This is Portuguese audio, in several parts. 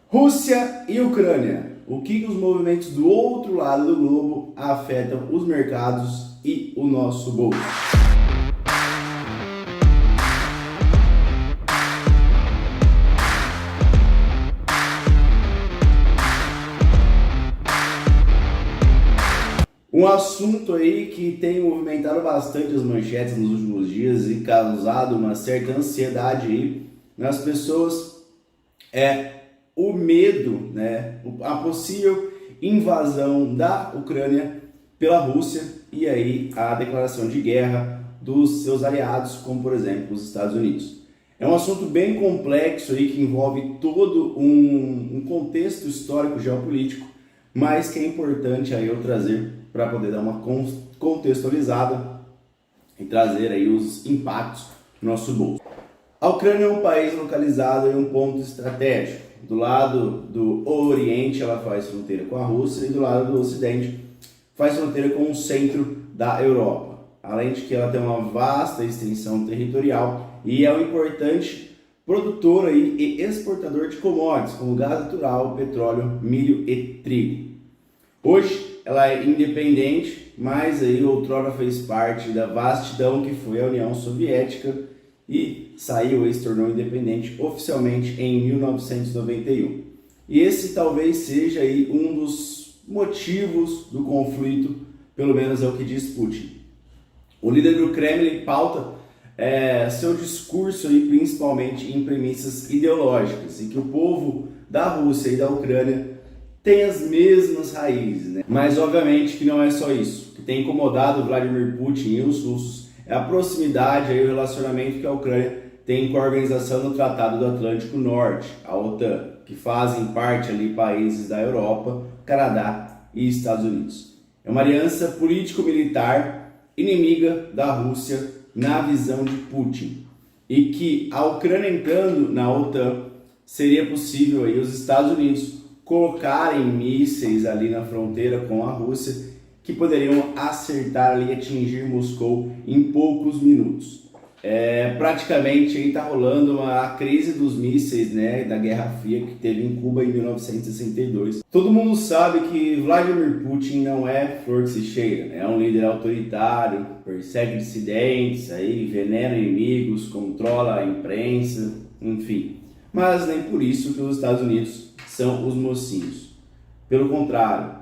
Rússia e Ucrânia. O que os movimentos do outro lado do globo afetam os mercados e o nosso bolso? Um assunto aí que tem movimentado bastante as manchetes nos últimos dias e causado uma certa ansiedade aí nas pessoas é o medo, né, a possível invasão da Ucrânia pela Rússia e aí a declaração de guerra dos seus aliados, como por exemplo os Estados Unidos. É um assunto bem complexo aí que envolve todo um contexto histórico geopolítico, mas que é importante aí eu trazer para poder dar uma contextualizada e trazer aí os impactos no nosso bolso. A Ucrânia é um país localizado em um ponto estratégico. Do lado do Oriente ela faz fronteira com a Rússia e do lado do Ocidente faz fronteira com o centro da Europa. Além de que ela tem uma vasta extensão territorial e é um importante produtor aí e exportador de commodities como gás natural, petróleo, milho e trigo. Hoje ela é independente, mas aí outrora fez parte da vastidão que foi a União Soviética e saiu e se tornou independente oficialmente em 1991. E esse talvez seja aí um dos motivos do conflito, pelo menos é o que diz Putin. O líder do Kremlin pauta seu discurso aí principalmente em premissas ideológicas e que o povo da Rússia e da Ucrânia tem as mesmas raízes, né? Mas obviamente que não é só isso. O que tem incomodado Vladimir Putin e os russos é a proximidade e o relacionamento que a Ucrânia tem com a organização do Tratado do Atlântico Norte, a OTAN, que fazem parte ali países da Europa, Canadá e Estados Unidos. É uma aliança político-militar inimiga da Rússia na visão de Putin. E que a Ucrânia entrando na OTAN seria possível aí os Estados Unidos colocarem mísseis ali na fronteira com a Rússia que poderiam acertar ali e atingir Moscou em poucos minutos. Praticamente aí está rolando a crise dos mísseis, né, da Guerra Fria que teve em Cuba em 1962. Todo mundo sabe que Vladimir Putin não é flor que se cheira, né? É um líder autoritário, persegue dissidentes, aí, envenena inimigos, controla a imprensa, enfim. Mas nem por isso que os Estados Unidos são os mocinhos. Pelo contrário,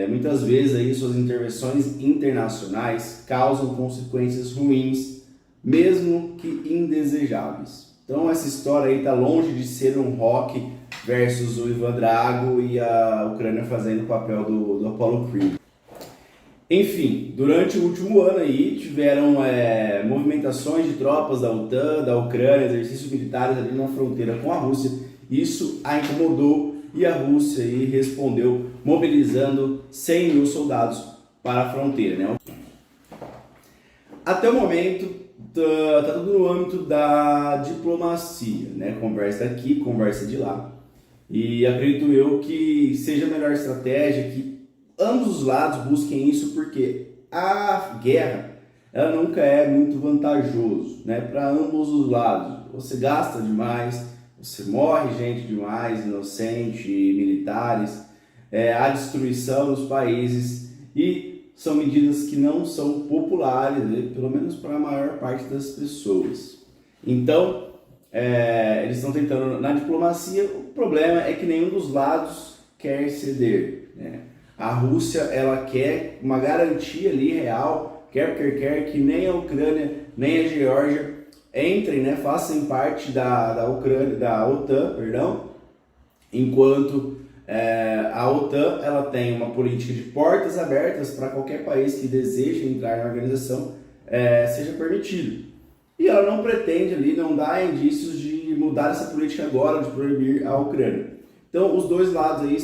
muitas vezes aí suas intervenções internacionais causam consequências ruins, mesmo que indesejáveis. Então essa história aí está longe de ser um Rock versus o Ivan Drago e a Ucrânia fazendo o papel do Apollo Creed. Enfim, durante o último ano aí tiveram movimentações de tropas da OTAN, da Ucrânia, exercícios militares ali na fronteira com a Rússia. Isso a incomodou e a Rússia aí respondeu mobilizando 100 mil soldados para a fronteira, né? Até o momento tá tudo no âmbito da diplomacia, né? Conversa aqui, conversa de lá. E acredito eu que seja a melhor estratégia que ambos os lados busquem isso, porque a guerra ela nunca é muito vantajoso, né? Para ambos os lados. Você gasta demais, você morre gente demais, inocente, militares, há destruição nos países e são medidas que não são populares, né? Pelo menos para a maior parte das pessoas. Então, eles estão tentando na diplomacia, o problema é que nenhum dos lados quer ceder, né? A Rússia ela quer uma garantia ali real, quer que nem a Ucrânia nem a Geórgia entrem, né, façam parte da Ucrânia, da OTAN, perdão, enquanto a OTAN ela tem uma política de portas abertas para qualquer país que deseje entrar na organização seja permitido. E ela não pretende ali, não dá indícios de mudar essa política agora, de proibir a Ucrânia. Então os dois lados aí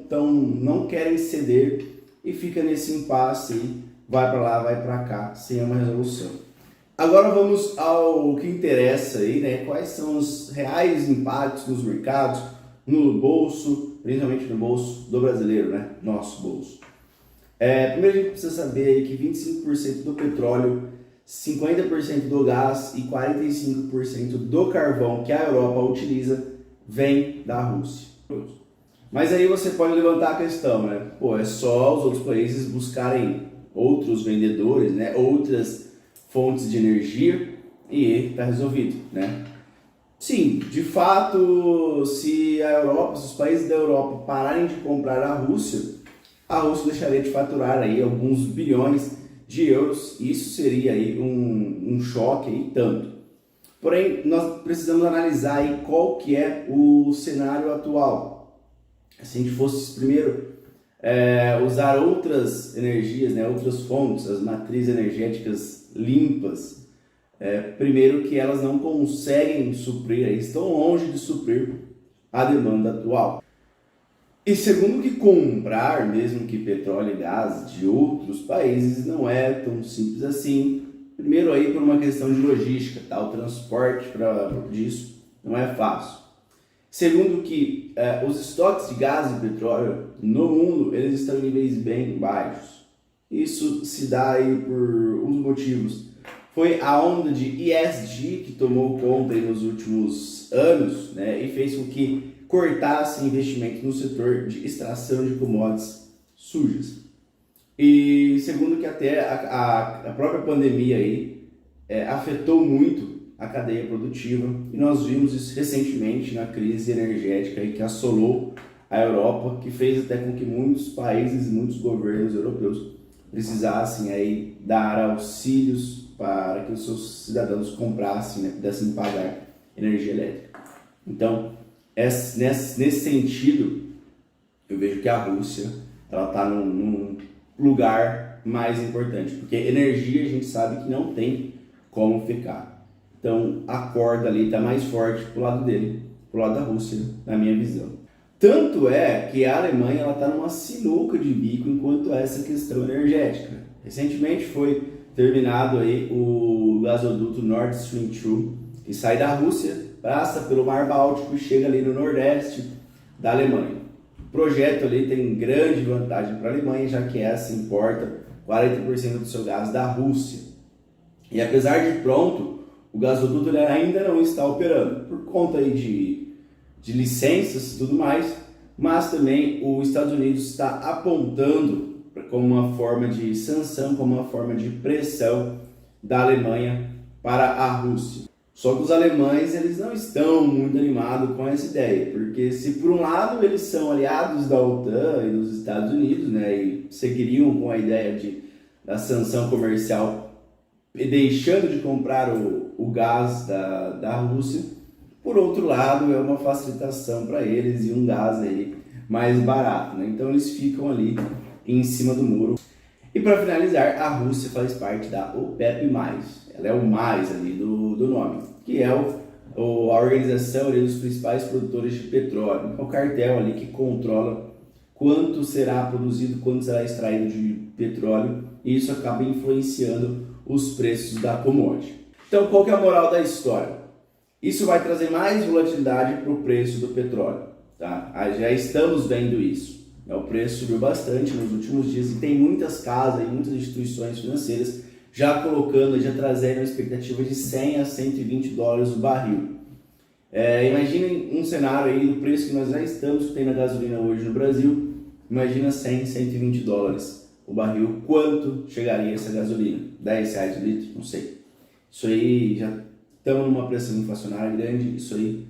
não querem ceder e fica nesse impasse aí, vai para lá, vai para cá, sem uma resolução. Agora vamos ao que interessa aí, né? Quais são os reais impactos nos mercados, no bolso, principalmente no bolso do brasileiro, né? Nosso bolso. Primeiro a gente precisa saber aí que 25% do petróleo, 50% do gás e 45% do carvão que a Europa utiliza vem da Rússia. Mas aí você pode levantar a questão, né? Pô, é só os outros países buscarem outros vendedores, né? Outras fontes de energia e está resolvido, né? Sim, de fato, se a Europa, se os países da Europa pararem de comprar a Rússia deixaria de faturar aí alguns bilhões de euros. Isso seria aí um choque aí tanto. Porém, nós precisamos analisar aí qual que é o cenário atual. Se a gente fosse primeiro usar outras energias, né, outras fontes, as matrizes energéticas limpas, primeiro que elas não conseguem suprir, estão longe de suprir a demanda atual. E segundo que comprar, mesmo que petróleo e gás de outros países, não é tão simples assim. Primeiro aí por uma questão de logística, tá? O transporte disso não é fácil. Segundo que os estoques de gás e petróleo no mundo, eles estão em níveis bem baixos. Isso se dá aí por uns motivos. Foi a onda de ESG que tomou conta aí nos últimos anos, né, e fez com que cortasse investimento no setor de extração de commodities sujas. E segundo que até a própria pandemia aí afetou muito a cadeia produtiva, e nós vimos isso recentemente na crise energética aí que assolou a Europa, que fez até com que muitos países, muitos governos europeus precisassem aí dar auxílios para que os seus cidadãos comprassem, né, pudessem pagar energia elétrica. Então, nesse sentido, eu vejo que a Rússia está num lugar mais importante, porque energia a gente sabe que não tem como ficar. Então, a corda ali está mais forte pro lado dele, pro lado da Rússia, na minha visão. Tanto é que a Alemanha está numa sinuca de bico enquanto a essa questão energética. Recentemente foi terminado aí o gasoduto Nord Stream 2, que sai da Rússia, passa pelo Mar Báltico e chega ali no nordeste da Alemanha. O projeto ali tem grande vantagem para a Alemanha, já que essa importa 40% do seu gás da Rússia. E apesar de pronto, o gasoduto ele ainda não está operando, por conta aí de licenças e tudo mais, mas também os Estados Unidos está apontando como uma forma de sanção, como uma forma de pressão da Alemanha para a Rússia. Só que os alemães eles não estão muito animados com essa ideia, porque se por um lado eles são aliados da OTAN e dos Estados Unidos, né, e seguiriam com a ideia da sanção comercial e deixando de comprar o gás da Rússia, por outro lado é uma facilitação para eles e um gás aí mais barato, né? Então eles ficam ali em cima do muro. E para finalizar, a Rússia faz parte da OPEP+, ela é o mais ali do nome, que é a organização ali dos principais produtores de petróleo, é o cartel ali que controla quanto será produzido, quanto será extraído de petróleo, e isso acaba influenciando os preços da commodity. Então, qual que é a moral da história? Isso vai trazer mais volatilidade para o preço do petróleo, tá? Já estamos vendo isso. O preço subiu bastante nos últimos dias e tem muitas casas e muitas instituições financeiras já colocando, já trazendo uma expectativa de 100 a 120 dólares o barril. Imaginem um cenário aí do preço que nós já estamos tendo a gasolina hoje no Brasil. Imagina 100, 120 dólares o barril. Quanto chegaria essa gasolina? 10 reais o litro? Não sei. Isso aí já estamos numa pressão inflacionária grande. Isso aí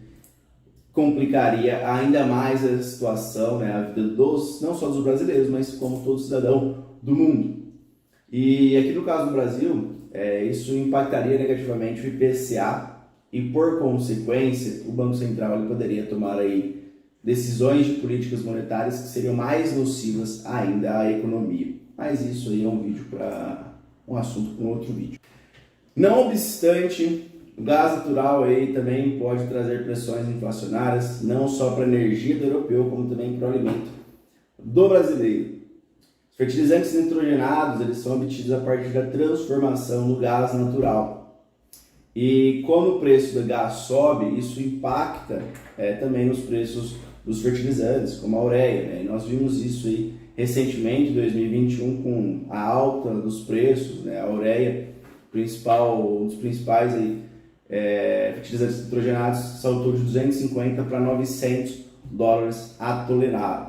complicaria ainda mais a situação, né, a vida não só dos brasileiros, mas como todo cidadão do mundo. E aqui no caso do Brasil, isso impactaria negativamente o IPCA e, por consequência, o Banco Central ele poderia tomar aí decisões de políticas monetárias que seriam mais nocivas ainda à economia. Mas isso aí é um vídeo para um assunto com outro vídeo. Não obstante, o gás natural aí também pode trazer pressões inflacionárias, não só para a energia do europeu, como também para o alimento do brasileiro. Os fertilizantes nitrogenados eles são obtidos a partir da transformação no gás natural. E como o preço do gás sobe, isso impacta também nos preços dos fertilizantes, como a ureia, né? E nós vimos isso aí recentemente, em 2021, com a alta dos preços, né? A ureia, um dos principais aí, fertilizantes nitrogenados, saltou de 250 para 900 dólares a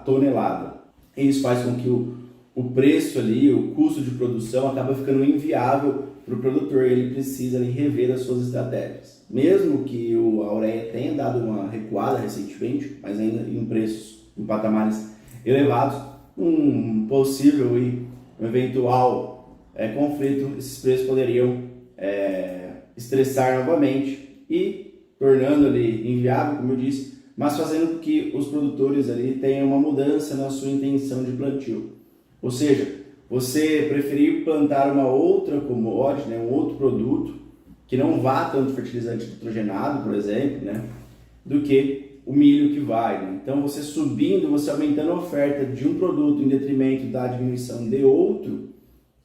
tonelada. E isso faz com que o preço ali, o custo de produção acaba ficando inviável para o produtor, ele precisa ali rever as suas estratégias. Mesmo que a ureia tenha dado uma recuada recentemente, mas ainda em preços, em patamares elevados, um possível e um eventual conflito, esses preços poderiam estressar novamente e tornando ali inviável, como eu disse, mas fazendo com que os produtores ali tenham uma mudança na sua intenção de plantio. Ou seja, você preferir plantar uma outra commodity, né, um outro produto, que não vá tanto fertilizante nitrogenado, por exemplo, né, do que o milho que vai. Né? Então, você subindo, você aumentando a oferta de um produto em detrimento da diminuição de outro,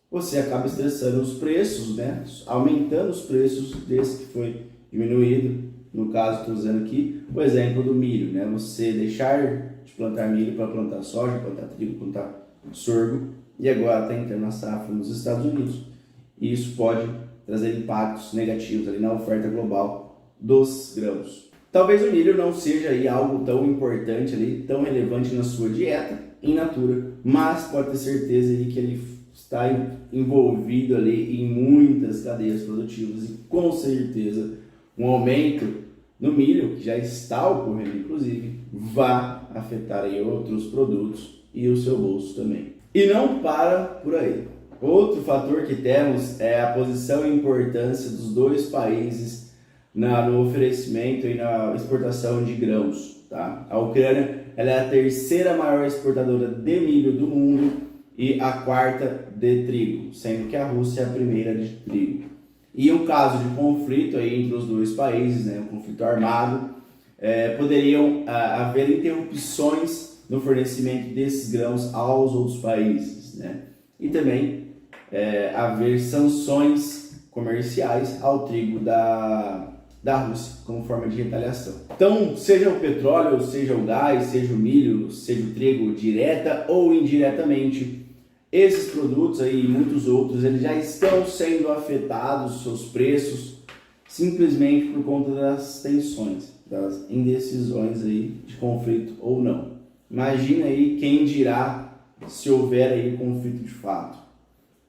você acaba estressando os preços, né, aumentando os preços desse que foi diminuído. No caso, estou usando aqui o exemplo do milho. Né? Você deixar de plantar milho para plantar soja, plantar trigo, plantar sorgo, e agora está entrando a safra nos Estados Unidos. E isso pode trazer impactos negativos ali na oferta global dos grãos. Talvez o milho não seja aí algo tão importante ali, tão relevante na sua dieta in natura, mas pode ter certeza aí que ele está envolvido ali em muitas cadeias produtivas e com certeza um aumento no milho, que já está ocorrendo inclusive, vai afetar aí outros produtos e o seu bolso também. E não para por aí. Outro fator que temos é a posição e importância dos dois países no oferecimento e na exportação de grãos. Tá? A Ucrânia ela é a terceira maior exportadora de milho do mundo e a quarta de trigo, sendo que a Rússia é a primeira de trigo. E em caso de conflito aí entre os dois países, né, um conflito armado, poderiam haver interrupções no fornecimento desses grãos aos outros países, né? E também haver sanções comerciais ao trigo da Rússia como forma de retaliação. Então, seja o petróleo, seja o gás, seja o milho, seja o trigo, direta ou indiretamente, esses produtos aí e muitos outros, eles já estão sendo afetados, seus preços, simplesmente por conta das tensões, das indecisões aí de conflito ou não. Imagina aí quem dirá se houver aí conflito de fato.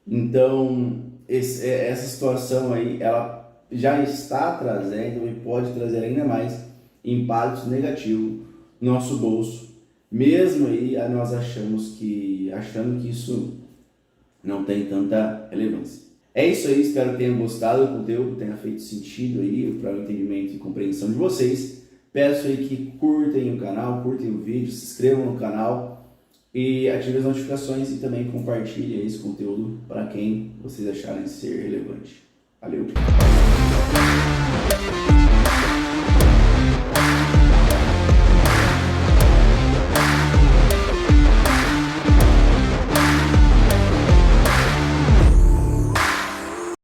Então, essa situação aí, ela já está trazendo e pode trazer ainda mais impactos negativos no nosso bolso. Mesmo aí nós achando que isso não tem tanta relevância. É isso aí, espero que tenham gostado do conteúdo, tenha feito sentido aí para o entendimento e compreensão de vocês. Peço aí que curtem o canal, curtem o vídeo, se inscrevam no canal e ativem as notificações e também compartilhem esse conteúdo para quem vocês acharem ser relevante. Valeu!